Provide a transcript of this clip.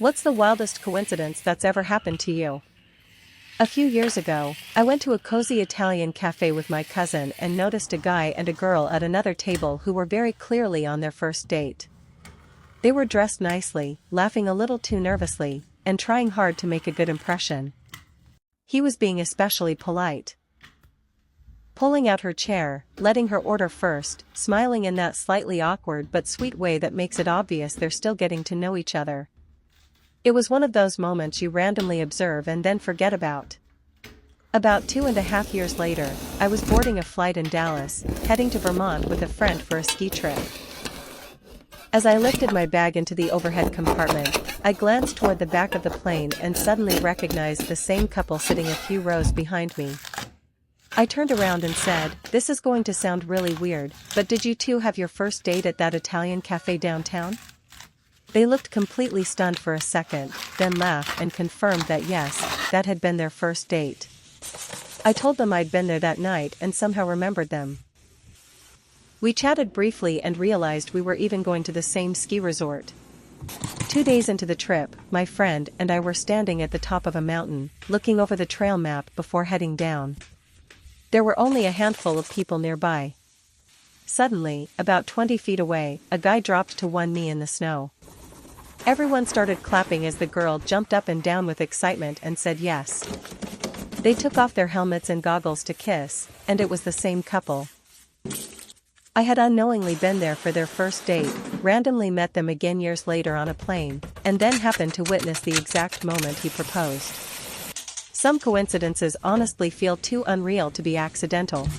What's the wildest coincidence that's ever happened to you? A few years ago, I went to a cozy Italian cafe with my cousin and noticed a guy and a girl at another table who were very clearly on their first date. They were dressed nicely, laughing a little too nervously, and trying hard to make a good impression. He was being especially polite, pulling out her chair, letting her order first, smiling in that slightly awkward but sweet way that makes it obvious they're still getting to know each other. It was one of those moments you randomly observe and then forget about. About 2.5 years later, I was boarding a flight in Dallas, heading to Vermont with a friend for a ski trip. As I lifted my bag into the overhead compartment, I glanced toward the back of the plane and suddenly recognized the same couple sitting a few rows behind me. I turned around and said, "This is going to sound really weird, but did you two have your first date at that Italian cafe downtown?" They looked completely stunned for a second, then laughed and confirmed that yes, that had been their first date. I told them I'd been there that night and somehow remembered them. We chatted briefly and realized we were even going to the same ski resort. 2 days into the trip, my friend and I were standing at the top of a mountain, looking over the trail map before heading down. There were only a handful of people nearby. Suddenly, about 20 feet away, a guy dropped to one knee in the snow. Everyone started clapping as the girl jumped up and down with excitement and said yes. They took off their helmets and goggles to kiss, and it was the same couple. I had unknowingly been there for their first date, randomly met them again years later on a plane, and then happened to witness the exact moment he proposed. Some coincidences honestly feel too unreal to be accidental.